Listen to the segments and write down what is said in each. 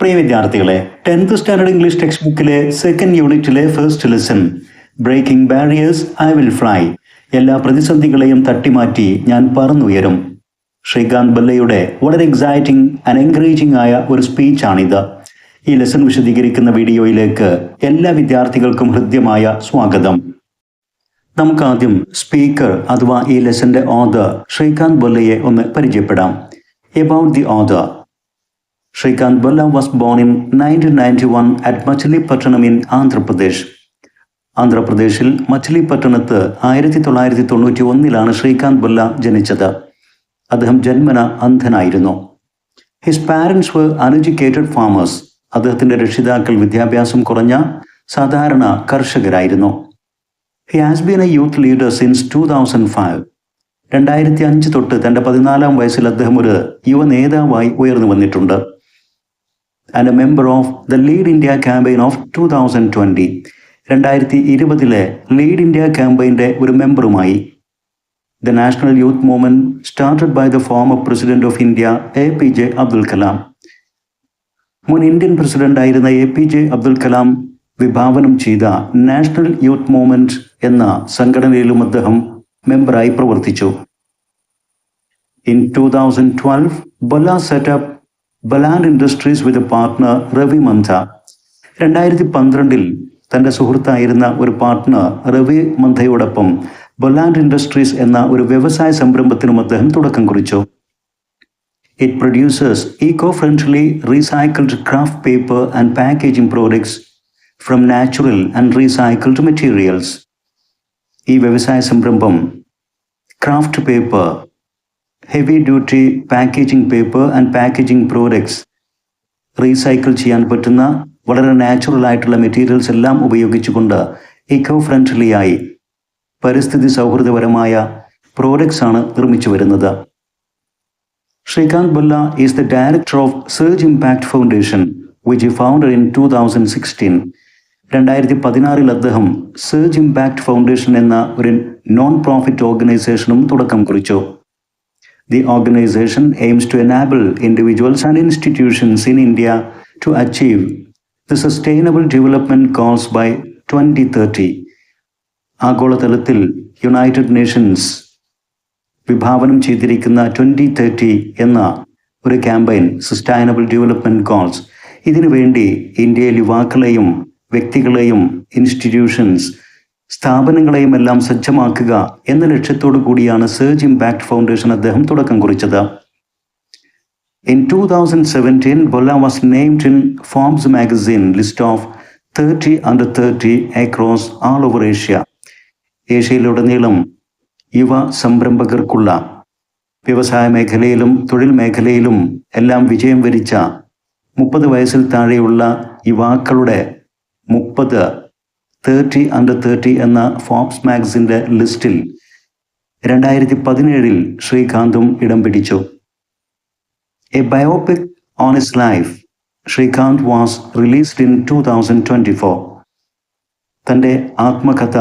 പ്രിയ വിദ്യാർത്ഥികളെ, 10th standard English text ബുക്കിലെ second യൂണിറ്റിലെ first lesson breaking barriers I will fly, എല്ലാ പ്രതിസന്ധികളെയും തട്ടിമാറ്റി ഞാൻ പറന്നുയരും. ശ്രീകാന്ത് ബല്ലയുടെ വളരെ എക്സൈറ്റിംഗ് ആൻഡ് എൻകറേജിംഗ് ആയ ഒരു സ്പീച്ചാണിത്. ഈ ലെസൺ വിശദീകരിക്കുന്ന വീഡിയോയിലേക്ക് എല്ലാ വിദ്യാർത്ഥികൾക്കും ഹൃദ്യമായ സ്വാഗതം. നമുക്കാദ്യം സ്പീക്കർ അഥവാ ഈ ലെസന്റെ ഓഥർ ശ്രീകാന്ത് ബല്ലയെ ഒന്ന് പരിചയപ്പെടാം. About the author. Shrikant Balla was born in 1991 at Machilipattanam in Andhra Pradesh. ആന്ധ്രാപ്രദേശിൽ മച്ചിലിപട്ടണത്ത് 1991 ശ്രീകാന്ത് ബല്ല ജനിച്ചത്. അദ്ദേഹം ജന്മന അന്ധനായിരുന്നു. His parents were uneducated farmers. അദ്ദേഹത്തിന്റെ രക്ഷിതാക്കൾ വിദ്യാഭ്യാസം കുറഞ്ഞ സാധാരണ കർഷകരായിരുന്നു. He has been a youth leader since 2005. 2005 തൊട്ട് തൻ്റെ 14-ാം വയസ്സിൽ അദ്ദേഹം ഒരു യുവ നേതാവായി ഉയർന്നു വന്നിട്ടുണ്ട്. And a member of the lead India campaign of 2020. 2020 lead India ക്യാമ്പയിൻ്റെ ഒരു മെമ്പറുമായി. The national youth movement started by the former president of India APJ Abdul Kalam. മുൻ ഇന്ത്യൻ പ്രസിഡന്റായിരുന്ന APJ അബ്ദുൽ കലാം വിഭാവനം ചെയ്ത നാഷണൽ യൂത്ത് മൂവ്മെന്റ് എന്ന സംഘടനയിലും അദ്ദേഹം മെമ്പറായി പ്രവർത്തിച്ചു. In 2012, Balla set up Balland Industries with a partner Ravi Mantha. 2012 തൻ്റെ സുഹൃത്തായിരുന്ന ഒരു പാർട്ട്ണർ രവി മന്ധയോടൊപ്പം ബൊലാൻഡ് ഇൻഡസ്ട്രീസ് എന്ന ഒരു വ്യവസായ സംരംഭത്തിനും അദ്ദേഹം തുടക്കം കുറിച്ചു. It producers eco-friendly recycled craft paper and packaging products from natural and recycled materials. ഈ വ്യവസായ സംരംഭം craft paper, heavy duty packaging paper and packaging products, recycle ചെയ്യാൻ പറ്റുന്ന വളരെ നാച്ചുറൽ ആയിട്ടുള്ള മെറ്റീരിയൽസ് എല്ലാം ഉപയോഗിച്ചുകൊണ്ട് ഇക്കോ ഫ്രണ്ട്ലി ആയി പരിസ്ഥിതി സൗഹൃദപരമായ പ്രോഡക്ട്സ് ആണ് നിർമ്മിച്ചു വരുന്നത്. Srikanth Bolla is the director of surge impact foundation which he founded in 2016. 2016 അദ്ദേഹം സർജ് ഇമ്പാക്ട് ഫൗണ്ടേഷൻ എന്ന ഒരു നോൺ പ്രോഫിറ്റ് ഓർഗനൈസേഷനും തുടക്കം കുറിച്ചു. The organisation aims to enable individuals and institutions in India to achieve the sustainable development goals by 2030. ആഗോളതലത്തിൽ United Nations വിഭാവനം ചെയ്തിരിക്കുന്ന 2030 എന്ന ഒരു ക്യാമ്പയിൻ, സസ്റ്റൈനബിൾ ഡെവലപ്മെന്റ് ഗോൾസ്, ഇതിനുവേണ്ടി ഇന്ത്യയിൽ യുവാക്കളെയും വ്യക്തികളെയും ഇൻസ്റ്റിറ്റ്യൂഷൻസ് സ്ഥാപനങ്ങളെയും എല്ലാം സജ്ജമാക്കുക എന്ന ലക്ഷ്യത്തോടു കൂടിയാണ് സർജ് ഇമ്പാക്ട് ഫൗണ്ടേഷൻ അദ്ദേഹം തുടക്കം കുറിച്ചത്. In 2017 Balla was named in Forbes magazine list of 30 under 30 across all over Asia. ഏഷ്യയിലുടനീളം യുവ സംരംഭകർക്കുള്ള വ്യവസായ മേഖലയിലും തൊഴിൽ മേഖലയിലും എല്ലാം വിജയം വരിച്ച 30 വയസ്സിൽ താഴെയുള്ള യുവാക്കളുടെ 30 under 30 എന്ന ഫോബ്സ് മാഗസിൻ്റെ ലിസ്റ്റിൽ 2017 ശ്രീകാന്തും ഇടം പിടിച്ചു. A biopic on his life Srikanth was released in 2024. തൻ്റെ ആത്മകഥ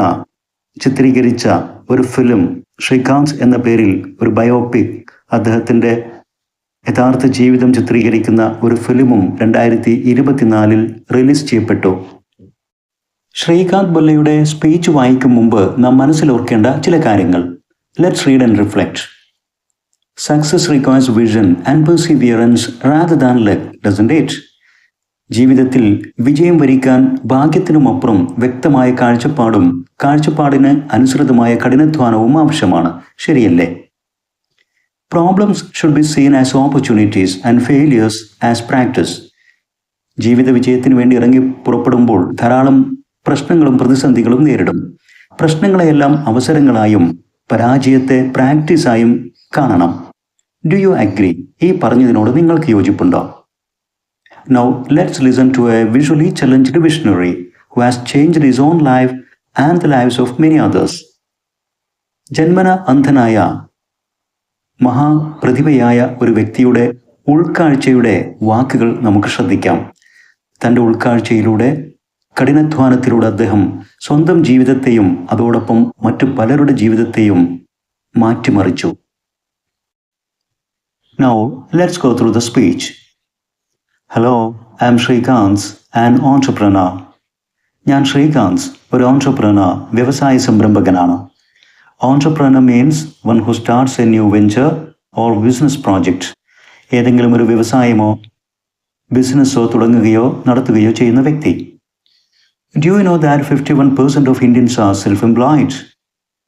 ചിത്രീകരിച്ച ഒരു ഫിലിം, ശ്രീകാന്ത് എന്ന പേരിൽ ഒരു ബയോപിക്, അദ്ദേഹത്തിൻ്റെ യഥാർത്ഥ ജീവിതം ചിത്രീകരിക്കുന്ന ഒരു ഫിലിമും 2024 റിലീസ് ചെയ്യപ്പെട്ടു. ശ്രീകാന്ത് ബല്ലയുടെ സ്പീച്ച് വായിക്കും മുമ്പ് നാം മനസ്സിലോർക്കേണ്ട ചില കാര്യങ്ങൾ. Let's read and reflect. Success requires vision and Perseverance rather than luck, doesn't it? ജീവിതത്തിൽ വിജയം വരിക്കാൻ ഭാഗ്യത്തിനുമപ്പുറം വ്യക്തമായ കാഴ്ചപ്പാടും കാഴ്ചപ്പാടിന് അനുസൃതമായ കഠിനാധ്വാനവും ആവശ്യമാണ്, ശരിയല്ലേ? Problems should be seen as opportunities and failures as practice. ജീവിത വിജയത്തിന് വേണ്ടി ഇറങ്ങി പുറപ്പെടുമ്പോൾ ധാരാളം പ്രശ്നങ്ങളും പ്രതിസന്ധികളും നേരിടും. പ്രശ്നങ്ങളെയെല്ലാം അവസരങ്ങളായും പരാജയത്തെ പ്രാക്ടീസായും കാണണം. Do you agree? ഈ പറഞ്ഞതിനോട് നിങ്ങൾക്ക് യോജിപ്പുണ്ടോ? Now let's listen to a visually challenged visionary who has changed his own life and the lives of many others. ജന്മന അന്ധനായ മഹാപ്രതിഭയായ ഒരു വ്യക്തിയുടെ ഉൾക്കാഴ്ചയുടെ വാക്കുകൾ നമുക്ക് ശ്രദ്ധിക്കാം. തൻ്റെ ഉൾക്കാഴ്ചയിലൂടെ, കഠിനാധ്വാനത്തിലൂടെ അദ്ദേഹം സ്വന്തം ജീവിതത്തെയും അതോടൊപ്പം മറ്റു പലരുടെ ജീവിതത്തെയും മാറ്റിമറിച്ചു. Now let's go through the speech. Hello, I am Srikanth, an entrepreneur. ഞാൻ ശ്രീകാന്ത്, ഒരു ഓൺട്രപ്രണർ, വ്യവസായ സംരംഭകനാണ്. Entrepreneur means one who starts a new venture or business project. ഏതെങ്കിലും ഒരു വ്യവസായമോ ബിസിനസ്സോ തുടങ്ങുകയോ നടത്തുകയോ ചെയ്യുന്ന വ്യക്തി. Do you know that 51% of Indians are self employed?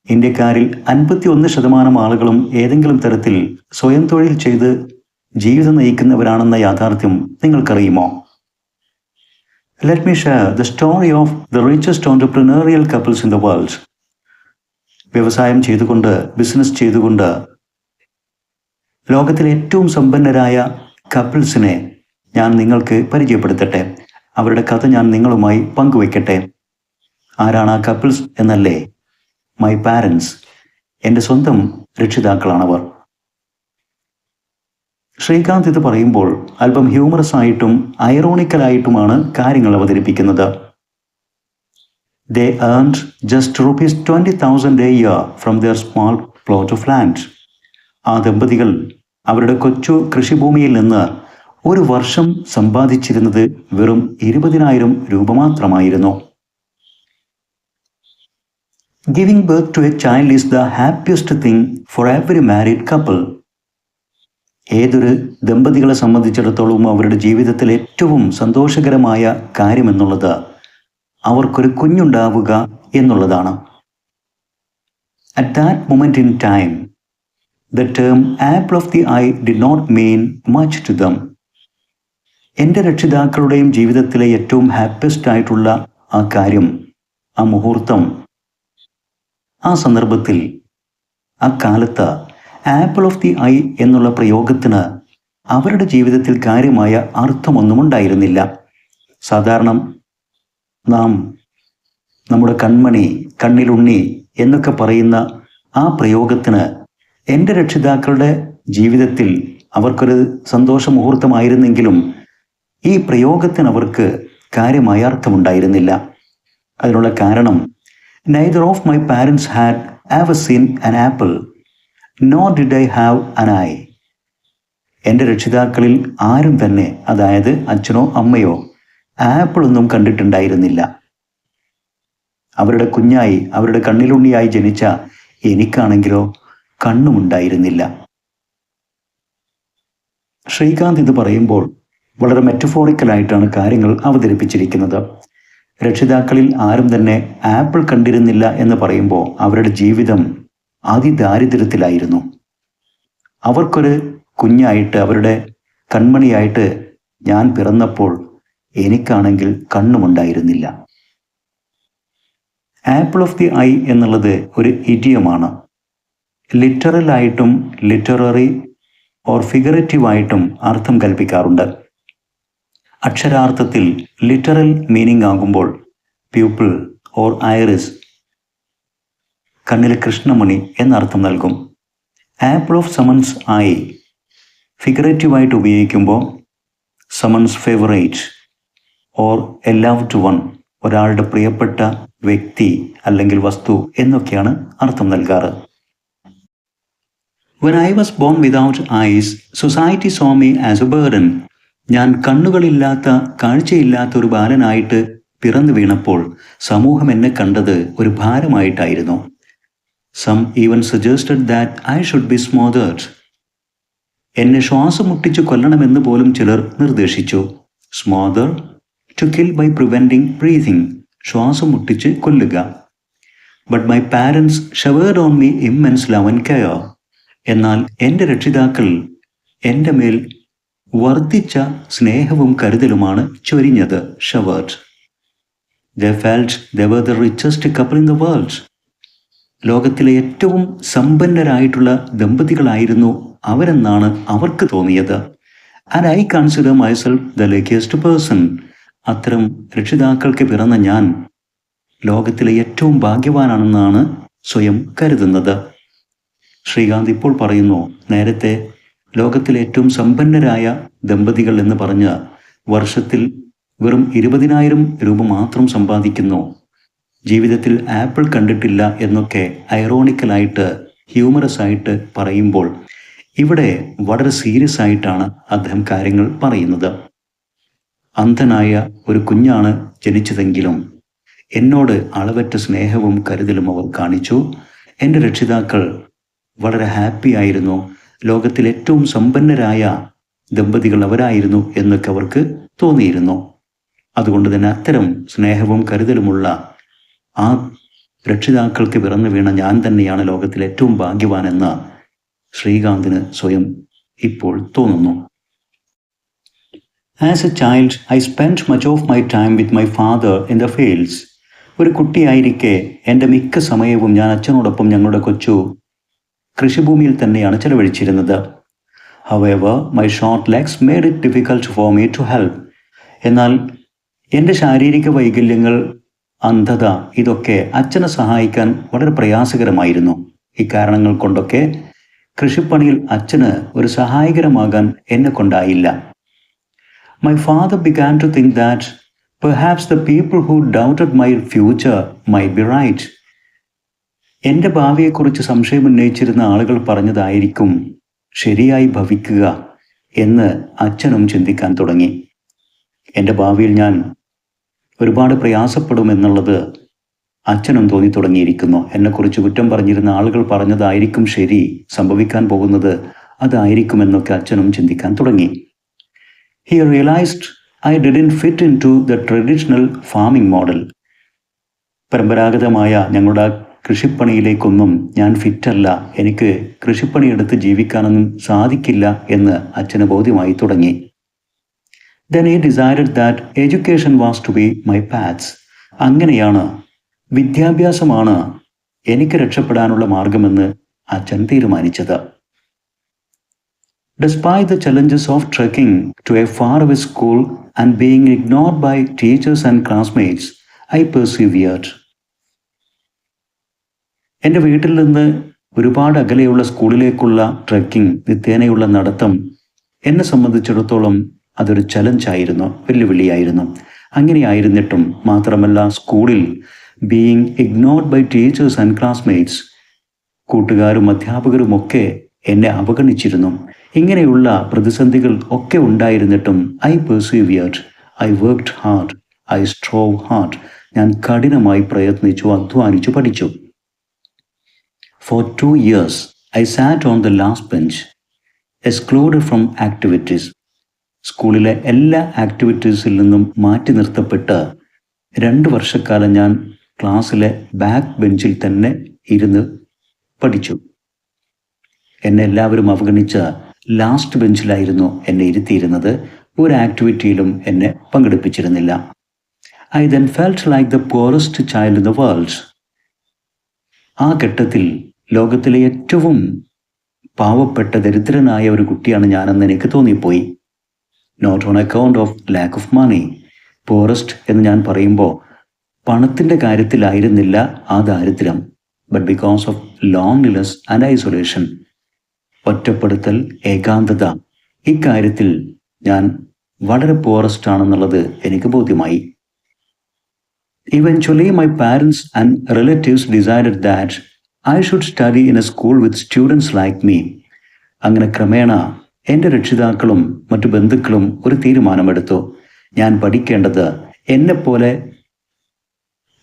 ഇന്ത്യക്കാരിൽ 51% ആളുകളും ഏതെങ്കിലും തരത്തിൽ സ്വയം തൊഴിൽ ചെയ്ത് ജീവിതം നയിക്കുന്നവരാണെന്ന യാഥാർത്ഥ്യം നിങ്ങൾക്കറിയുമോ? Let me share the story of the richest entrepreneurial couples in the world. വ്യവസായം ചെയ്തുകൊണ്ട്, ബിസിനസ് ചെയ്തുകൊണ്ട് ലോകത്തിലെ ഏറ്റവും സമ്പന്നരായ കപ്പിൾസിനെ ഞാൻ നിങ്ങൾക്ക് പരിചയപ്പെടുത്തട്ടെ. അവരുടെ കഥ ഞാൻ നിങ്ങളുമായി പങ്കുവയ്ക്കട്ടെ. ആരാണ് ആ കപ്പിൾസ് എന്നല്ലേ? മൈ പാരൻസ്, എൻ്റെ സ്വന്തം രക്ഷിതാക്കളാണവർ. ശ്രീകാന്ത് ഇത് പറയുമ്പോൾ അല്പം ഹ്യൂമറസ് ആയിട്ടും ഐറോണിക്കലായിട്ടുമാണ് കാര്യങ്ങൾ അവതരിപ്പിക്കുന്നത്. They earned just rupees 20,000 a year from their small plot of land. ആ ദമ്പതികൾ അവരുടെ കൊച്ചു കൃഷിഭൂമിയിൽ നിന്ന് ഒരു വർഷം സമ്പാദിച്ചിരുന്നത് വെറും 20,000 രൂപ മാത്രമായിരുന്നു. Giving birth to a child is the happiest thing for every married couple. ഏതൊരു ദമ്പതികളെ സംബന്ധിച്ചിടത്തോളം അവരുടെ ജീവിതത്തിൽ ഏറ്റവും സന്തോഷകരമായ കാര്യമെന്നുള്ളത് അവർക്കൊരു കുഞ്ഞുണ്ടാവുക എന്നുള്ളതാണ്. At that moment in time, the term apple of the eye did not mean much to them. എൻ്റെ രക്ഷിതാക്കളുടെയും ജീവിതത്തിലെ ഏറ്റവും ഹാപ്പിയസ്റ്റ് ആയിട്ടുള്ള ആ കാര്യം, ആ മുഹൂർത്തം, ആ സന്ദർഭത്തിൽ, ആ കാലത്ത് ആപ്പിൾ ഓഫ് ദി ഐ എന്നുള്ള പ്രയോഗത്തിന് അവരുടെ ജീവിതത്തിൽ കാര്യമായ അർത്ഥമൊന്നും ഉണ്ടായിരുന്നില്ല. സാധാരണ നാം നമ്മുടെ കൺമണി, കണ്ണിലുണ്ണി എന്നൊക്കെ പറയുന്ന ആ പ്രയോഗത്തിന് എൻ്റെ രക്ഷിതാക്കളുടെ ജീവിതത്തിൽ അവർക്കൊരു സന്തോഷ മുഹൂർത്തമായിരുന്നെങ്കിലും ഈ പ്രയോഗത്തിന് അവർക്ക് കാര്യമായ അർത്ഥമുണ്ടായിരുന്നില്ല. അതിനുള്ള കാരണം, neither of my parents had ever seen an apple, nor did I have an eye. എൻ്റെ രക്ഷിതാക്കളിൽ ആരും തന്നെ, അതായത് അച്ഛനോ അമ്മയോ, ആപ്പിളൊന്നും കണ്ടിട്ടുണ്ടായിരുന്നില്ല. അവരുടെ കുഞ്ഞായി, അവരുടെ കണ്ണിലുണ്ണിയായി ജനിച്ച എനിക്കാണെങ്കിലോ കണ്ണുമുണ്ടായിരുന്നില്ല. ശ്രീകാന്ത് ഇത് പറയുമ്പോൾ വളരെ മെറ്റഫോറിക്കലായിട്ടാണ് കാര്യങ്ങൾ അവതരിപ്പിച്ചിരിക്കുന്നത്. രക്ഷിതാക്കളിൽ ആരും തന്നെ ആപ്പിൾ കണ്ടിരുന്നില്ല എന്ന് പറയുമ്പോൾ അവരുടെ ജീവിതം അതിദാരിദ്ര്യത്തിലായിരുന്നു. അവർക്കൊരു കുഞ്ഞായിട്ട്, അവരുടെ കൺമണിയായിട്ട് ഞാൻ പിറന്നപ്പോൾ എനിക്കാണെങ്കിൽ കണ്ണുമുണ്ടായിരുന്നില്ല. ആപ്പിൾ ഓഫ് ദി ഐ എന്നുള്ളത് ഒരു ഇഡിയമാണ്. ലിറ്ററലായിട്ടും ലിറ്റററി ഓർ ഫിഗറേറ്റീവായിട്ടും അർത്ഥം കൽപ്പിക്കാറുണ്ട്. അക്ഷരാർത്ഥത്തിൽ ലിറ്ററൽ മീനിങ് ആകുമ്പോൾ പ്യൂപ്പിൾ ഓർ ഐറിസ്, കണ്ണിലെ കൃഷ്ണമണി എന്നർത്ഥം നൽകും. ആപ്പിൾ ഓഫ് സമൺസ് ഐ ഫിഗറേറ്റീവായിട്ട് ഉപയോഗിക്കുമ്പോൾ someone's favourite or A loved one, ഒരാളുടെ പ്രിയപ്പെട്ട വ്യക്തി അല്ലെങ്കിൽ വസ്തു എന്നൊക്കെയാണ് അർത്ഥം നൽകാറ്. When I was born without eyes, society saw me as a burden. ഞാൻ കണ്ണുകളില്ലാത്ത, കാഴ്ചയില്ലാത്ത ഒരു ബാലനായിട്ട് പിറന്നു വീണപ്പോൾ സമൂഹം എന്നെ കണ്ടത് ഒരു ഭാരമായിട്ടായിരുന്നു. Some even suggested that I should be smothered. എന്നെ ശ്വാസം മുട്ടിച്ചു കൊല്ലണമെന്ന് പോലും ചിലർ നിർദ്ദേശിച്ചു. Smother, to kill by preventing breathing, ശ്വാസം മുട്ടിച്ച് കൊല്ലുക. But my parents showered on me immense love and care. എന്നാൽ എൻ്റെ രക്ഷിതാക്കൾ എൻ്റെ മേൽ വർദ്ധിച്ച സ്നേഹവും കരുതലുമാണ് ചൊരിഞ്ഞത്. showered. They felt they were the richest couple in the world. ലോകത്തിലെ ഏറ്റവും സമ്പന്നരായിട്ടുള്ള ദമ്പതികളായിരുന്നു അവരെന്നാണ് അവർക്ക് തോന്നിയത്. And I consider myself the luckiest person. അത്തരം രക്ഷിതാക്കൾക്ക് പിറന്ന ഞാൻ ലോകത്തിലെ ഏറ്റവും ഭാഗ്യവാനാണെന്നാണ് സ്വയം കരുതുന്നത്. ശ്രീകാന്ത് ഇപ്പോൾ പറയുന്നു, നേരത്തെ ലോകത്തിലെ ഏറ്റവും സമ്പന്നരായ ദമ്പതികൾ എന്ന് പറഞ്ഞ് വർഷത്തിൽ വെറും 20,000 രൂപ മാത്രം സമ്പാദിക്കുന്നു, ജീവിതത്തിൽ ആപ്പിൾ കണ്ടിട്ടില്ല എന്നൊക്കെ ഐറോണിക്കലായിട്ട്, ഹ്യൂമറസ് ആയിട്ട് പറയുമ്പോൾ ഇവിടെ വളരെ സീരിയസ് ആയിട്ടാണ് അദ്ദേഹം കാര്യങ്ങൾ പറയുന്നത്. അന്ധനായ ഒരു കുഞ്ഞാണ് ജനിച്ചതെങ്കിലും എന്നോട് അളവറ്റ സ്നേഹവും കരുതലും അവർ കാണിച്ചു. എൻ്റെ രക്ഷിതാക്കൾ വളരെ ഹാപ്പി ആയിരുന്നു. ലോകത്തിൽ ഏറ്റവും സമ്പന്നരായ ദമ്പതികൾ അവരായിരുന്നു എന്നൊക്കെ അവർക്ക് തോന്നിയിരുന്നു. അതുകൊണ്ട് തന്നെ അത്തരം സ്നേഹവും കരുതലുമുള്ള ആ രക്ഷിതാക്കൾക്ക് പിറന്നു വീണ ഞാൻ തന്നെയാണ് ലോകത്തിൽ ഏറ്റവും ഭാഗ്യവാനെന്ന് ശ്രീകാന്തിന് സ്വയം ഇപ്പോൾ തോന്നുന്നു. As A child I spend much of my time with my father in the fields. ഒരു കുട്ടിയായിരിക്കെ എൻ്റെ മിക്ക സമയവും ഞാൻ അച്ഛനോടൊപ്പം ഞങ്ങളുടെ കൊച്ചു കൃഷിഭൂമിയിൽ തന്നെയാണ് ചെലവഴിച്ചിരുന്നത്. However, my short legs made it difficult for me to help. എന്നാൽ എൻ്റെ ശാരീരിക വൈകല്യങ്ങൾ, അന്ധത, ഇതൊക്കെ അച്ഛനെ സഹായിക്കാൻ വളരെ പ്രയാസകരമായിരുന്നു. ഇക്കാരണങ്ങൾ കൊണ്ടൊക്കെ കൃഷിപ്പണിയിൽ അച്ഛന് ഒരു സഹായകരമാകാൻ എന്നെ കൊണ്ടായില്ല. My father began to think that perhaps the people who doubted my future might be right. എൻ്റെ ഭാവിയെക്കുറിച്ച് സംശയമുന്നയിച്ചിരുന്ന ആളുകൾ പറഞ്ഞതായിരിക്കും ശരിയായി ഭവിക്കുക എന്ന് അച്ഛനും ചിന്തിക്കാൻ തുടങ്ങി. എൻ്റെ ഭാവിയിൽ ഞാൻ ഒരുപാട് പ്രയാസപ്പെടുമെന്നുള്ളത് അച്ഛനും തോന്നി തുടങ്ങിയിരിക്കുന്നു. എന്നെക്കുറിച്ച് കുറ്റം പറഞ്ഞിരുന്ന ആളുകൾ പറഞ്ഞതായിരിക്കും ശരി, സംഭവിക്കാൻ പോകുന്നത് അതായിരിക്കുമെന്നൊക്കെ അച്ഛനും ചിന്തിക്കാൻ തുടങ്ങി. He realized I didn't fit into the traditional farming model. പരമ്പരാഗതമായ ഞങ്ങളുടെ കൃഷിപ്പണിയിലേക്കൊന്നും ഞാൻ ഫിറ്റല്ല, എനിക്ക് കൃഷിപ്പണിയെടുത്ത് ജീവിക്കാനൊന്നും സാധിക്കില്ല എന്ന് അച്ഛന് ബോധ്യമായി തുടങ്ങി. Then he decided that education was to be my path. അങ്ങനെയാണ് വിദ്യാഭ്യാസമാണ് എനിക്ക് രക്ഷപ്പെടാനുള്ള മാർഗമെന്ന് അച്ഛൻ തീരുമാനിച്ചത്. Despite the challenges of trekking to a faraway school and being ignored by teachers and classmates, I persevered. എൻ്റെ വീട്ടിൽ നിന്ന് ഒരുപാട് അകലെയുള്ള സ്കൂളിലേക്കുള്ള ട്രെക്കിംഗ്, നിത്യേനയുള്ള നടത്തം എന്നെ സംബന്ധിച്ചിടത്തോളം അതൊരു ചലഞ്ചായിരുന്നു, വെല്ലുവിളിയായിരുന്നു. അങ്ങനെയായിരുന്നിട്ടും മാത്രമല്ല, സ്കൂളിൽ being ignored by teachers and classmates, കൂട്ടുകാരും അധ്യാപകരുമൊക്കെ എന്നെ അവഗണിച്ചിരുന്നു. ഇങ്ങനെയുള്ള പ്രതിസന്ധികൾ ഒക്കെ ഉണ്ടായിരുന്നിട്ടും I persevered, I worked hard, I strove hard. ഞാൻ കഠിനമായി പ്രയത്നിച്ചു, അധ്വാനിച്ചു, പഠിച്ചു. For 2 years, I sat on the last bench, excluded from activities. സ്കൂളിലെ എല്ലാ ആക്ടിവിറ്റീസിൽ നിന്നും മാറ്റി നിർത്തപ്പെട്ട് 2 വർഷക്കാലം ഞാൻ ക്ലാസ്സിലെ ബാക്ക് ബെഞ്ചിൽ തന്നെ ഇരുന്ന് പഠിച്ചു. എന്നെ എല്ലാവരും അവഗണിച്ച ലാസ്റ്റ് ബെഞ്ചിലായിരുന്നു എന്നെ ഇരുത്തിയിരുന്നത്. ഒരു ആക്ടിവിറ്റിയിലും എന്നെ പങ്കെടുപ്പിച്ചിരുന്നില്ല. I then felt like the poorest child in the world. ആ ഘട്ടത്തിൽ ലോകത്തിലെ ഏറ്റവും പാവപ്പെട്ട ദരിദ്രനായ ഒരു കുട്ടിയാണ് ഞാനെന്ന് എനിക്ക് തോന്നിപ്പോയി. Not on account of lack of money. Poorest എന്ന് ഞാൻ പറയുമ്പോൾ പണത്തിൻ്റെ കാര്യത്തിലായിരുന്നില്ല ആ ദാരിദ്ര്യം, but because of loneliness and isolation. ഒറ്റപ്പെടുത്തൽ, ഏകാന്തത, ഇക്കാര്യത്തിൽ ഞാൻ വളരെ പോറസ്റ്റ് ആണെന്നുള്ളത് എനിക്ക് ബോധ്യമായി. Eventually, my parents and relatives decided that I should study in a school with students like me. അങ്ങനെ ക്രമേണ എൻ്റെ രക്ഷിതാക്കളും മറ്റു ബന്ധുക്കളും ഒരു തീരുമാനമെടുത്തു. ഞാൻ പഠിക്കേണ്ടത് എന്നെപ്പോലെ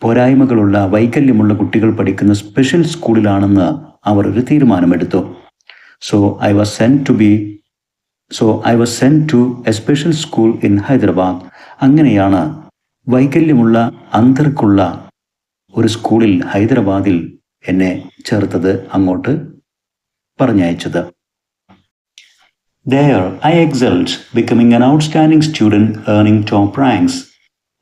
പോരായ്മകളുള്ള, വൈകല്യമുള്ള കുട്ടികൾ പഠിക്കുന്ന സ്പെഷ്യൽ സ്കൂളിലാണെന്ന് അവർ ഒരു തീരുമാനമെടുത്തു. So I was sent to a special school in Hyderabad. അങ്ങനെയാണ് വൈകല്യമുള്ള അന്ധർക്കുള്ള ഒരു സ്കൂളിൽ ഹൈദരാബാദിൽ എന്നെ ചേർത്തത്, അങ്ങോട്ട് പറഞ്ഞയച്ചത്. There I excelled, becoming an outstanding student, earning top ranks.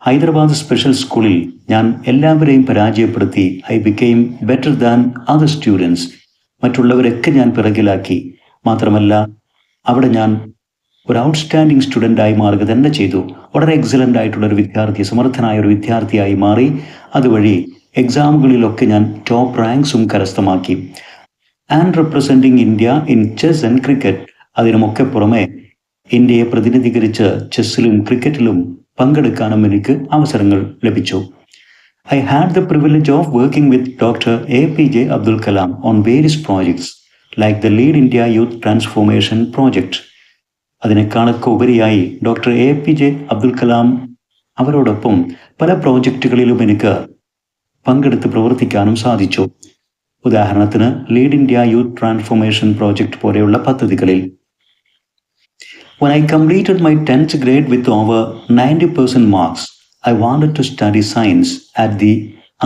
Hyderabad special സ്കൂളിൽ ഞാൻ എല്ലാവരെയും പരാജയപ്പെടുത്തി. I became better than other students. മറ്റുള്ളവരൊക്കെ ഞാൻ പിറകിലാക്കി. മാത്രമല്ല, അവിടെ ഞാൻ ഒരു ഔട്ട്സ്റ്റാൻഡിങ് സ്റ്റുഡൻ്റായി മാറുക തന്നെ ചെയ്തു. വളരെ എക്സലൻ്റ് ആയിട്ടുള്ളൊരു വിദ്യാർത്ഥി, സമർത്ഥനായ ഒരു വിദ്യാർത്ഥിയായി മാറി. അതുവഴി എക്സാമുകളിലൊക്കെ ഞാൻ ടോപ്പ് റാങ്ക്സും കരസ്ഥമാക്കി. And representing India in chess and cricket. അതിനുമൊക്കെ പുറമെ ഇന്ത്യയെ പ്രതിനിധീകരിച്ച് ചെസ്സിലും ക്രിക്കറ്റിലും പങ്കെടുക്കാനും എനിക്ക് അവസരങ്ങൾ ലഭിച്ചു. I had the privilege of working with Dr. APJ Abdul Kalam on various projects like the Lead India Youth Transformation Project. അതിനേക്കാളൊക്കെ ഉപരിയായി ഡോക്ടർ APJ അബ്ദുൽ കലാം അവരോടൊപ്പം പല പ്രോജക്റ്റുകളിലും എനിക്ക് പങ്കെടുത്ത് പ്രവർത്തിക്കാനും സാധിച്ചു. ഉദാഹരണത്തിന് lead India youth transformation project പോലെയുള്ള പദ്ധതികളിൽ. When I completed my 10th grade with over 90% marks, I wanted to study science at the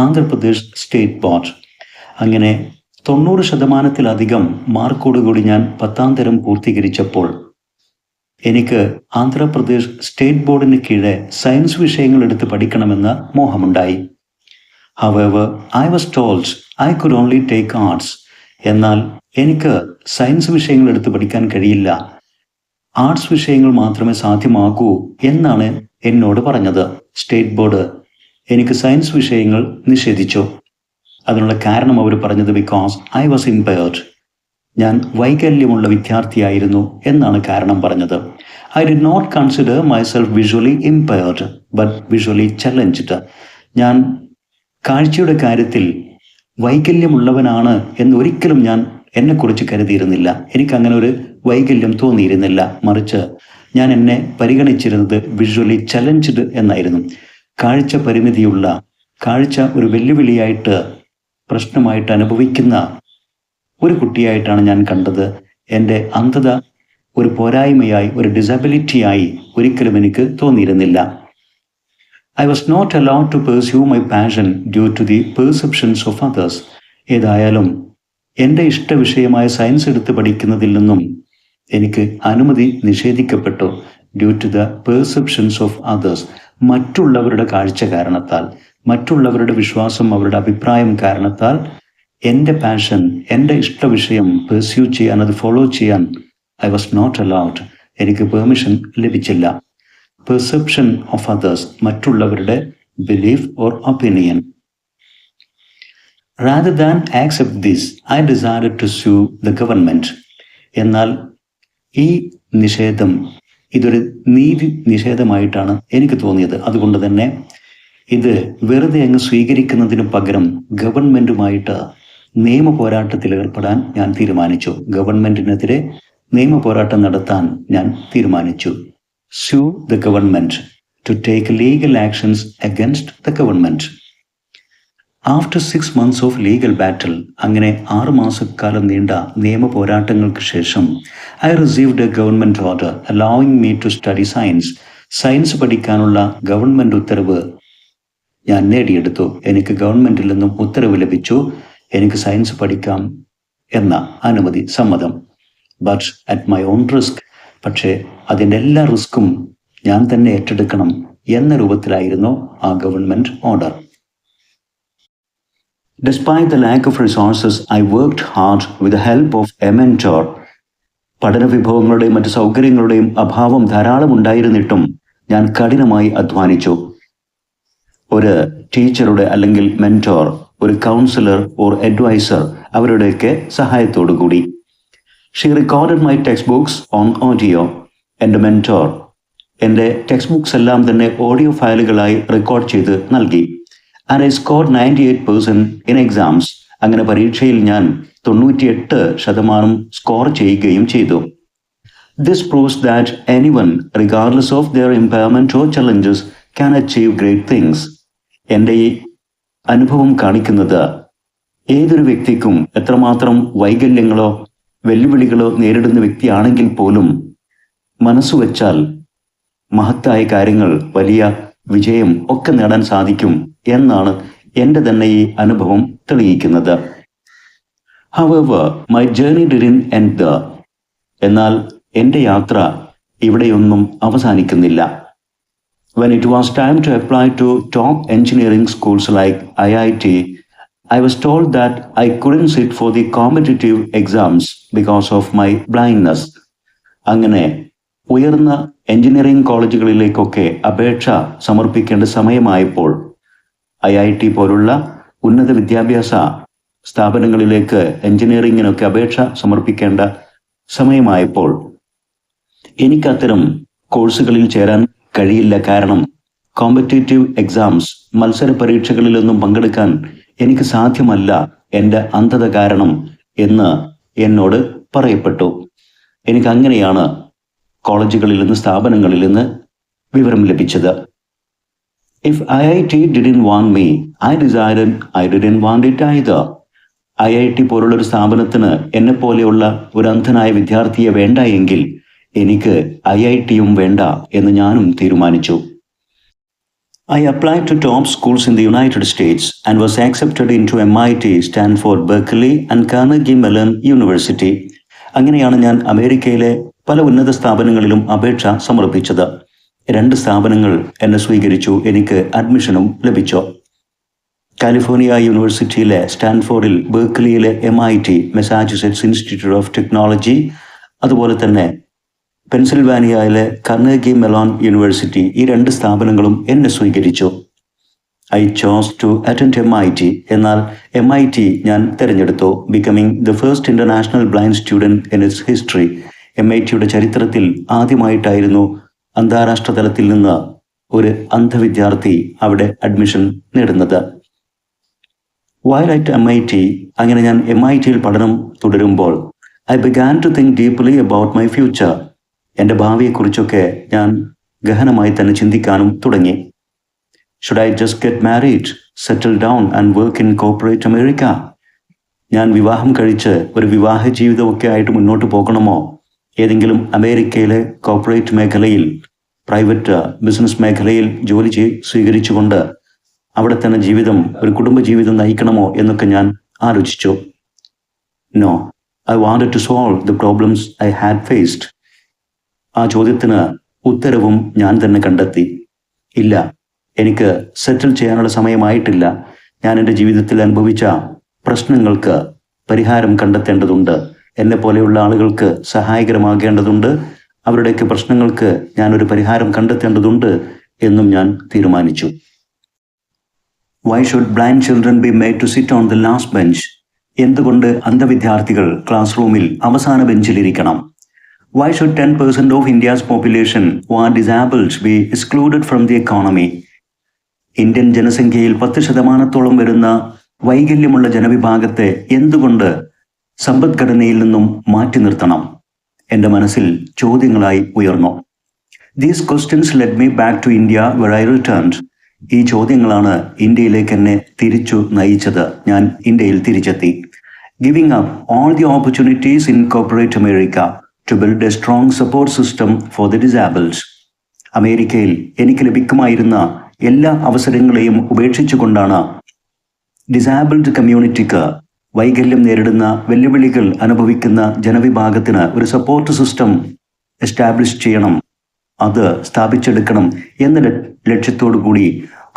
Andhra Pradesh State Board. അങ്ങനെ 90% മാർക്കോടുകൂടി ഞാൻ 10ാം തരം പൂർത്തീകരിച്ചപ്പോൾ എനിക്ക് ആന്ധ്രാപ്രദേശ് സ്റ്റേറ്റ് ബോർഡിന് കീഴെ സയൻസ് വിഷയങ്ങൾ എടുത്ത് പഠിക്കണമെന്ന മോഹമുണ്ടായി. However, I was told I could only take arts. എന്നാൽ എനിക്ക് സയൻസ് വിഷയങ്ങൾ എടുത്ത് പഠിക്കാൻ കഴിയില്ല, ആർട്സ് വിഷയങ്ങൾ മാത്രമേ സാധ്യമാകൂ എന്നാണ് എന്നോട് പറഞ്ഞത്. സ്റ്റേറ്റ് ബോർഡ് എനിക്ക് സയൻസ് വിഷയങ്ങൾ നിഷേധിച്ചു. അതിനുള്ള കാരണം അവർ പറഞ്ഞത് ബിക്കോസ് ഐ വാസ് ഇംപയർഡ്, ഞാൻ വൈകല്യമുള്ള വിദ്യാർത്ഥിയായിരുന്നു എന്നാണ് കാരണം പറഞ്ഞത്. I did not consider myself visually impaired but visually challenged. ഞാൻ കാഴ്ചയുടെ കാര്യത്തിൽ വൈകല്യമുള്ളവനാണ് എന്നൊരിക്കലും ഞാൻ എന്നെക്കുറിച്ച് കരുതിയിരുന്നില്ല. എനിക്കങ്ങനെ ഒരു വൈകല്യം തോന്നിയിരുന്നില്ല. മറിച്ച് ഞാൻ എന്നെ പരിഗണിച്ചിരുന്നത് വിഷ്വലി ചലഞ്ച്ഡ് എന്നായിരുന്നു. കാഴ്ച പരിമിതിയുള്ള, കാഴ്ച ഒരു വെല്ലുവിളിയായിട്ട് പ്രശ്നമായിട്ട് അനുഭവിക്കുന്ന ഒരു കുട്ടിയായിട്ടാണ് ഞാൻ കണ്ടത്. എൻ്റെ അന്ധത ഒരു പോരായ്മയായി, ഒരു ഡിസബിലിറ്റിയായി ഒരിക്കലും എനിക്ക് തോന്നിയിരുന്നില്ല. I was not allowed to pursue my passion due to the perceptions of others. ഏതായാലും എൻ്റെ ഇഷ്ടവിഷയമായ സയൻസ് എടുത്ത് പഠിക്കുന്നതിൽ നിന്നും എനിക്ക് അനുമതി നിഷേധിക്കപ്പെട്ടു. Due to the perceptions of others. മറ്റുള്ളവരുടെ കാഴ്ച കാരണത്താൽ, മറ്റുള്ളവരുടെ വിശ്വാസം, അവരുടെ അഭിപ്രായം കാരണത്താൽ എൻ്റെ പാഷൻ, എൻ്റെ ഇഷ്ടവിഷയം പെർസ്യൂ ചെയ്യാൻ, അത് ഫോളോ ചെയ്യാൻ ഐ വാസ് നോട്ട് അലൗഡ്. എനിക്ക് പെർമിഷൻ ലഭിച്ചില്ല. പെർസെപ്ഷൻ ഓഫ് അതേഴ്സ്, മറ്റുള്ളവരുടെ belief or opinion. Rather than accept this I decided to sue the government. എന്നാൽ ഈ നിഷേധം ഇതൊരു നീതി നിഷേധമായിട്ടാണ് എനിക്ക് തോന്നിയത്. അതുകൊണ്ട് തന്നെ ഇത് വെറുതെ അങ്ങ് സ്വീകരിക്കുന്നതിന് പകരം ഗവൺമെൻറ്റുമായിട്ട് നിയമ പോരാട്ടത്തിൽ ഏർപ്പെടാൻ ഞാൻ തീരുമാനിച്ചു. ഗവൺമെൻറ്റിനെതിരെ നിയമ പോരാട്ടം നടത്താൻ ഞാൻ തീരുമാനിച്ചു. Sue the government, to take legal actions against the government. After 6 months of legal battle, അങ്ങനെ 6 മാസക്കാലം നീണ്ട നിയമ പോരാട്ടങ്ങൾക്ക് ശേഷം I received a government order allowing me to study science. Science പഠിക്കാനുള്ള ഗവൺമെൻറ് ഉത്തരവ് ഞാൻ നേടിയെടുത്തു. എനിക്ക് ഗവൺമെൻറ്റിൽ നിന്നും ഉത്തരവ് ലഭിച്ചു, എനിക്ക് സയൻസ് പഠിക്കാം എന്ന അനുമതി, സമ്മതം. But at my own risk. പക്ഷേ അതിൻ്റെ എല്ലാ റിസ്ക്കും ഞാൻ തന്നെ ഏറ്റെടുക്കണം എന്ന രൂപത്തിലായിരുന്നു ആ government order. Despite the lack of resources, I worked hard with the help of a mentor. പഠന വിഭവങ്ങളുടെയും മറ്റ് സൗകര്യങ്ങളുടെയും അഭാവം ധാരാളം ഉണ്ടായിരുന്നിട്ടും ഞാൻ കഠിനമായി അധ്വാനിച്ചു. ഒരു ടീച്ചറുടെ അല്ലെങ്കിൽ മെൻറ്റോർ, ഒരു കൗൺസിലർ ഓർ അഡ്വൈസർ, അവരുടെയൊക്കെ സഹായത്തോടു കൂടി. She recorded my textbooks on audio. എൻ്റെ മെൻറ്റോർ എൻ്റെ ടെക്സ്റ്റ് ബുക്സ് എല്ലാം തന്നെ ഓഡിയോ ഫയലുകളായി റെക്കോർഡ് ചെയ്ത് നൽകി. And I scored 98% in exams. അങ്ങനെ പരീക്ഷയിൽ ഞാൻ 98% സ്കോർ ചെയ്യുകയും ചെയ്തു. This proves that anyone regardless of their impairment or challenges can achieve great things. എൻ്റെ ഈ അനുഭവം കാണിക്കുന്നത് ഏതൊരു വ്യക്തിക്കും എത്രമാത്രം വൈകല്യങ്ങളോ വെല്ലുവിളികളോ നേരിടുന്ന വ്യക്തിയാണെങ്കിൽ പോലും മനസ്സുവെച്ചാൽ മഹത്തായ കാര്യങ്ങൾ, വലിയ വിജയം ഒക്കെ നേടാൻ സാധിക്കും എന്നാണ് എൻ്റെ തന്നെ ഈ അനുഭവം തെളിയിക്കുന്നത്. However, my journey didn't end there. എന്നാൽ എൻ്റെ യാത്ര ഇവിടെയൊന്നും അവസാനിക്കുന്നില്ല. When it was time to apply to top engineering schools like IIT, I was told that I couldn't sit for the competitive exams because of my blindness. അങ്ങനെ ഉയർന്ന engineering കോളേജുകളിലേക്കൊക്കെ അപേക്ഷ സമർപ്പിക്കേണ്ട സമയമായപ്പോൾ, IIT പോലുള്ള ഉന്നത വിദ്യാഭ്യാസ സ്ഥാപനങ്ങളിലേക്ക് എഞ്ചിനീയറിങ്ങിനൊക്കെ അപേക്ഷ സമർപ്പിക്കേണ്ട സമയമായപ്പോൾ എനിക്കത്തരം കോഴ്സുകളിൽ ചേരാൻ കഴിയില്ല. കാരണം കോമ്പറ്റേറ്റീവ് എക്സാംസ്, മത്സര പരീക്ഷകളിലൊന്നും പങ്കെടുക്കാൻ എനിക്ക് സാധ്യമല്ല എൻ്റെ അന്ധത കാരണം എന്ന് എന്നോട് പറയപ്പെട്ടു. എനിക്കങ്ങനെയാണ് കോളേജുകളിൽ നിന്ന്, സ്ഥാപനങ്ങളിൽ നിന്ന് വിവരം ലഭിച്ചത്. If IIT didn't want me, I didn't want it either. IIT പോലുള്ളൊരു സ്ഥാപനത്തിന് എന്നെപ്പോലെയുള്ള ഒരു അന്ധനായ വിദ്യാർത്ഥിയെ വേണ്ട എങ്കിൽ എനിക്ക് IITയും വേണ്ട എന്ന് ഞാനും തീരുമാനിച്ചു. I applied to top schools in the United States and was accepted into MIT, Stanford, Berkeley and Carnegie Mellon University. അങ്ങനെയാണ് ഞാൻ അമേരിക്കയിലെ പല ഉന്നത സ്ഥാപനങ്ങളിലും അപേക്ഷ സമർപ്പിച്ചത്. 2 സ്ഥാപനങ്ങൾ എന്നെ സ്വീകരിച്ചു. എനിക്ക് അഡ്മിഷനും ലഭിച്ചു. കാലിഫോർണിയ യൂണിവേഴ്സിറ്റിയിലെ സ്റ്റാൻഫോർഡിൽ, ബെർക്ക്ലിയിലെ MIT, Massachusetts institute of technology, അതുപോലെ തന്നെ പെൻസിൽവാനിയയിലെ കർണഗി മെലോൺ യൂണിവേഴ്സിറ്റി, ഈ 2 സ്ഥാപനങ്ങളും എന്നെ സ്വീകരിച്ചു. I chose to attend MIT. എന്നാൽ MIT ഞാൻ തിരഞ്ഞെടുത്തു. Becoming the first international blind student in its history. MITയുടെ ചരിത്രത്തിൽ ആദ്യമായിട്ടായിരുന്നു അന്താരാഷ്ട്ര തലത്തിൽ നിന്ന് ഒരു അന്ധവിദ്യാർത്ഥി അവിടെ അഡ്മിഷൻ നേടുന്നത്. വൈൽ അറ്റ് MIT, അങ്ങനെ ഞാൻ MITയിൽ പഠനം തുടരുമ്പോൾ I began to think deeply about my future. എൻ്റെ ഭാവിയെക്കുറിച്ചൊക്കെ ഞാൻ ഗഹനമായി തന്നെ ചിന്തിക്കാനും തുടങ്ങി. Should I just get married, settle down and work in corporate America? ഞാൻ വിവാഹം കഴിച്ച് ഒരു വിവാഹ ജീവിതമൊക്കെ ആയിട്ട് മുന്നോട്ട് പോകണമോ? ഏതെങ്കിലും അമേരിക്കയിലെ കോർപ്പറേറ്റ് മേഖലയിൽ, പ്രൈവറ്റ് ബിസിനസ് മേഖലയിൽ ജോലി സ്വീകരിച്ചുകൊണ്ട് അവിടെ തന്നെ ഒരു കുടുംബജീവിതം നയിക്കണമോ എന്നൊക്കെ ഞാൻ ആലോചിച്ചു. No, I wanted to solve the problems I had faced. ആ ചോദ്യത്തിന് ഉത്തരവും ഞാൻ തന്നെ കണ്ടെത്തി. ഇല്ല, എനിക്ക് സെറ്റിൽ ചെയ്യാനുള്ള സമയമായിട്ടില്ല. ഞാൻ എൻ്റെ ജീവിതത്തിൽ അനുഭവിച്ച പ്രശ്നങ്ങൾക്ക് പരിഹാരം കണ്ടെത്തേണ്ടതുണ്ട്. എന്നെ പോലെയുള്ള ആളുകൾക്ക് സഹായകരമാകേണ്ടതുണ്ട്. അവരുടെയൊക്കെ പ്രശ്നങ്ങൾക്ക് ഞാനൊരു പരിഹാരം കണ്ടെത്തേണ്ടതുണ്ട് എന്നും ഞാൻ തീരുമാനിച്ചു. Why should blind children be made to sit on the last bench? എന്തുകൊണ്ട് അന്ധവിദ്യാർത്ഥികൾ ക്ലാസ് റൂമിൽ അവസാന ബെഞ്ചിലിരിക്കണം? Why should 10% of India's population who are disabled be excluded from the economy? Indian ജനസംഖ്യയിൽ 10% വരുന്ന വൈകല്യമുള്ള ജനവിഭാഗത്തെ എന്തുകൊണ്ട് സമ്പദ്ഘടനയിൽ നിന്നും മാറ്റി നിർത്തണം? എൻ്റെ മനസ്സിൽ ചോദ്യങ്ങളായി ഉയർന്നു. These questions led me back to India where I returned. ഈ ചോദ്യങ്ങളാണ് ഇന്ത്യയിലേക്ക് എന്നെ തിരിച്ചു നയിച്ചത്. ഞാൻ ഇന്ത്യയിൽ തിരിച്ചെത്തി. Giving up all the opportunities in corporate America to build a strong support system for the disabled. അമേരിക്കയിൽ എനിക്ക് ലഭിക്കുമായിരുന്ന എല്ലാ അവസരങ്ങളെയും ഉപേക്ഷിച്ചുകൊണ്ടാണ് ഡിസാബിൾഡ് കമ്മ്യൂണിറ്റിക്ക്, വൈകല്യം നേരിടുന്ന, വെല്ലുവിളികൾ അനുഭവിക്കുന്ന ജനവിഭാഗത്തിന് ഒരു സപ്പോർട്ട് സിസ്റ്റം എസ്റ്റാബ്ലിഷ് ചെയ്യണം, അത് സ്ഥാപിച്ചെടുക്കണം എന്ന ലക്ഷ്യത്തോടു കൂടി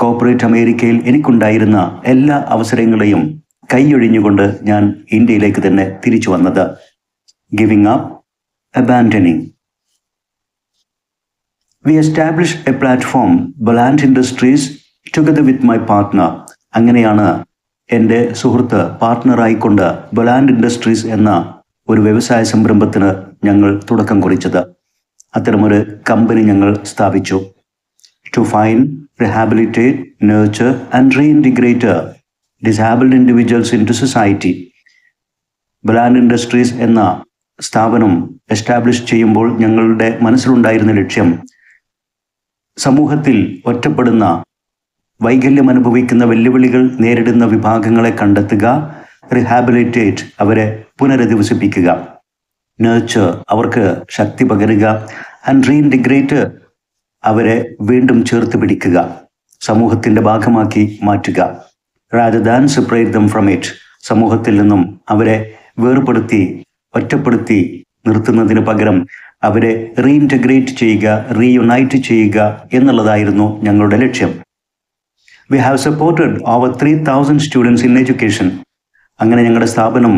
കോർപ്പറേറ്റ് അമേരിക്കയിൽ എനിക്കുണ്ടായിരുന്ന എല്ലാ അവസരങ്ങളെയും കൈയൊഴിഞ്ഞുകൊണ്ട് ഞാൻ ഇന്ത്യയിലേക്ക് തന്നെ തിരിച്ചു വന്നത്. Giving up, abandoning. We established a platform, Boland Industries, together with my partner. അങ്ങനെയാണ് എൻ്റെ സുഹൃത്ത് പാർട്ട്ണറായിക്കൊണ്ട് ബൊലാൻഡ് ഇൻഡസ്ട്രീസ് എന്ന ഒരു വ്യവസായ സംരംഭത്തിന് ഞങ്ങൾ തുടക്കം കുറിച്ചത്. അത്തരമൊരു കമ്പനി ഞങ്ങൾ സ്ഥാപിച്ചു. To find, rehabilitate, nurture and reintegrate disabled individuals into society. Boland industries എന്ന സ്ഥാപനം എസ്റ്റാബ്ലിഷ് ചെയ്യുമ്പോൾ ഞങ്ങളുടെ മനസ്സിലുണ്ടായിരുന്ന ലക്ഷ്യം സമൂഹത്തിൽ ഒറ്റപ്പെടുന്ന, വൈകല്യം അനുഭവിക്കുന്ന, വെല്ലുവിളികൾ നേരിടുന്ന വിഭാഗങ്ങളെ കണ്ടെത്തുക, റിഹാബിലിറ്റേറ്റ് അവരെ പുനരധിവസിപ്പിക്കുക, നർച്ചർ അവർക്ക് ശക്തി പകരുക, ആൻഡ് റീഇൻറ്റിഗ്രേറ്റ് അവരെ വീണ്ടും ചേർത്ത് പിടിക്കുക, സമൂഹത്തിൻ്റെ ഭാഗമാക്കി മാറ്റുക. rather than separate them from it, സമൂഹത്തിൽ നിന്നും അവരെ വേർപെടുത്തി ഒറ്റപ്പെടുത്തി നിർത്തുന്നതിന് പകരം അവരെ റീഇൻറ്റഗ്രേറ്റ് ചെയ്യുക, റീയുണൈറ്റ് ചെയ്യുക എന്നുള്ളതായിരുന്നു ഞങ്ങളുടെ ലക്ഷ്യം. We have supported over 3,000 students in education. അങ്ങനെ ഞങ്ങളുടെ സ്ഥാപനം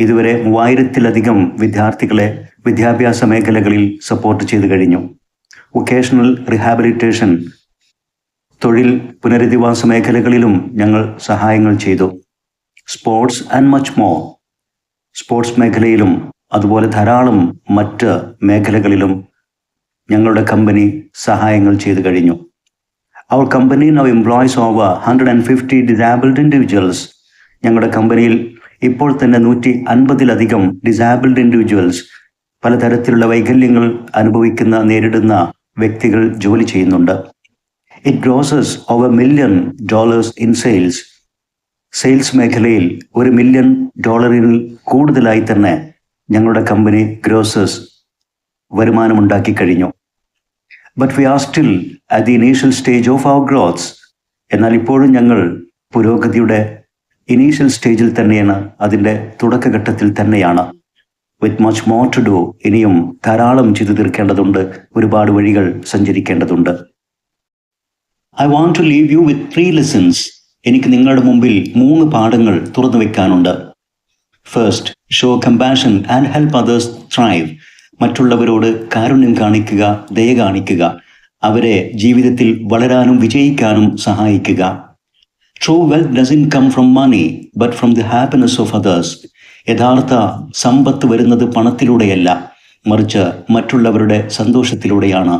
ഇതുവരെ 3000-ലധികം വിദ്യാർത്ഥികളെ വിദ്യാഭ്യാസ മേഖലകളിൽ സപ്പോർട്ട് ചെയ്തു കഴിഞ്ഞു. വൊക്കേഷണൽ റിഹാബിലിറ്റേഷൻ, തൊഴിൽ പുനരധിവാസ മേഖലകളിലും ഞങ്ങൾ സഹായങ്ങൾ ചെയ്തു. Sports and much more, sports മേഖലയിലും അതുപോലെ ധാരാളം മറ്റ് മേഖലകളിലും ഞങ്ങളുടെ കമ്പനി സഹായങ്ങൾ ചെയ്തു കഴിഞ്ഞു. Our company now employs over 150 disabled individuals. ഞങ്ങളുടെ കമ്പനിയിൽ ഇപ്പോൾ തന്നെ 150-ലധികം ഡിസാബിൾഡ് ഇൻഡിവിജ്വൽസ് പലതരത്തിലുള്ള വൈകല്യങ്ങൾ നേരിടുന്ന വ്യക്തികൾ ജോലി ചെയ്യുന്നുണ്ട്. It grossest over $1 million in sales മേഖലയിൽ $1 million കൂടുതലായി തന്നെ ഞങ്ങളുടെ കമ്പനി ഗ്രോസസ് വരുമാനമുണ്ടാക്കി കഴിഞ്ഞു. But we are still at the initial stage of our growths. എന്നാൽ ഇപ്പോഴും ഞങ്ങൾ പുരോഗതിയുടെ ഇനീഷ്യൽ സ്റ്റേജിൽ തന്നെയാണ്, അതിൻ്റെ തുടക്കഘട്ടത്തിൽ തന്നെയാണ്. With much more to do. ഇനിയും ധാരാളം ചെയ്തു തീർക്കേണ്ടതുണ്ട്, ഒരുപാട് വഴികൾ സഞ്ചരിക്കേണ്ടതുണ്ട്. I want to leave you with 3 lessons. എനിക്ക് നിങ്ങളുടെ മുമ്പിൽ 3 പാഠങ്ങൾ തുറന്നു വെക്കാനുണ്ട്. First, show compassion and help others thrive. മറ്റുള്ളവരോട് കാരുണ്യം കാണിക്കുക, ദയ കാണിക്കുക, അവരെ ജീവിതത്തിൽ വളരാനും വിജയിക്കാനും സഹായിക്കുക. True wealth doesn't come from money but from the happiness of others. യഥാർത്ഥ സമ്പത്ത് വരുന്നത് പണത്തിലൂടെയല്ല, മറിച്ച് മറ്റുള്ളവരുടെ സന്തോഷത്തിലൂടെയാണ്.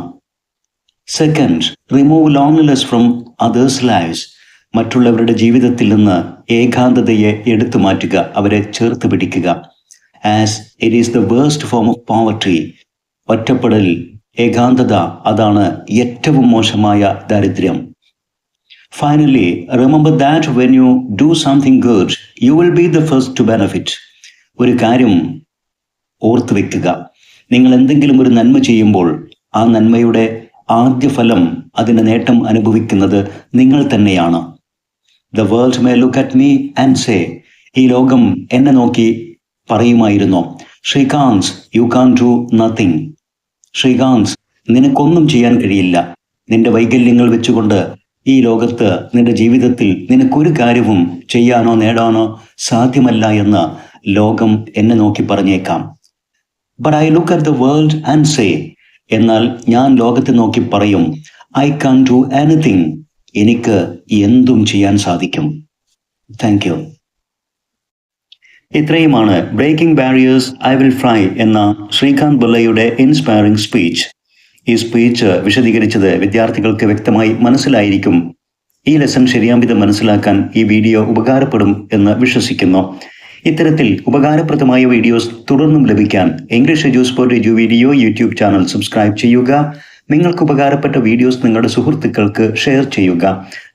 Second, remove loneliness from others' lives. മറ്റുള്ളവരുടെ ജീവിതത്തിൽ നിന്ന് ഏകാന്തതയെ എടുത്തു മാറ്റുക, അവരെ ചേർത്ത് പിടിക്കുക. As it is the worst form of poverty. ഒറ്റപ്പെടൽ, ഏകാന്തത, അതാണ് ഏറ്റവും മോശമായ ദാരിദ്ര്യം. Finally, remember that when you do something good you will be the first to benefit. ഒരു കാര്യം ഓർത്തു വെക്കുക, നിങ്ങൾ എന്തെങ്കിലും ഒരു നന്മ ചെയ്യുമ്പോൾ ആ നന്മയുടെ ആദ്യ ഫലം, അതിൻ്റെ നേട്ടം അനുഭവിക്കുന്നത് നിങ്ങൾ തന്നെയാണ്. The world may look at me and say. ഈ ലോകം എന്നെ നോക്കി പറയുമായിരുന്നു, Srikanth, you can do nothing. Srikanth, നിനക്കൊന്നും ചെയ്യാൻ കഴിയില്ല. നിന്റെ വൈകല്യങ്ങൾ വെച്ചുകൊണ്ട് ഈ ലോകത്ത്, നിന്റെ ജീവിതത്തിൽ നിനക്കൊരു കാര്യവും ചെയ്യാനോ നേടാനോ സാധ്യമല്ല എന്ന് ലോകം എന്നെ നോക്കി പറഞ്ഞേക്കാം. But I look at the world and say. എന്നാൽ ഞാൻ ലോകത്തെ നോക്കി പറയും, ഐ കാൻ ഡു എനിത്തിങ്. എനിക്ക് എന്തും ചെയ്യാൻ സാധിക്കും. Thank you. ഇത്രയുമാണ് breaking barriers I will fly എന്ന ശ്രീകാന്ത് ബുള്ളയുടെ ഇൻസ്പയറിംഗ് സ്പീച്ച്. ഈ സ്പീച്ച് വിശദീകരിച്ചത് വിദ്യാർത്ഥികൾക്ക് വ്യക്തമായി മനസ്സിലായിരിക്കും. ഈ ലെസൺ ശരിയാംവിധം മനസ്സിലാക്കാൻ ഈ വീഡിയോ ഉപകാരപ്പെടും എന്ന് വിശ്വസിക്കുന്നു. ഇത്തരത്തിൽ ഉപകാരപ്രദമായ വീഡിയോസ് തുടർന്നും ലഭിക്കാൻ English Edusport video YouTube channel subscribe ചെയ്യുക. നിങ്ങൾക്ക് ഉപകാരപ്പെട്ട വീഡിയോസ് നിങ്ങളുടെ സുഹൃത്തുക്കൾക്ക് ഷെയർ ചെയ്യുക.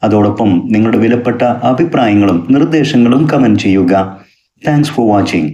അതോടൊപ്പം നിങ്ങളുടെ വിലപ്പെട്ട അഭിപ്രായങ്ങളും നിർദ്ദേശങ്ങളും കമന്റ് ചെയ്യുക. Thanks for watching.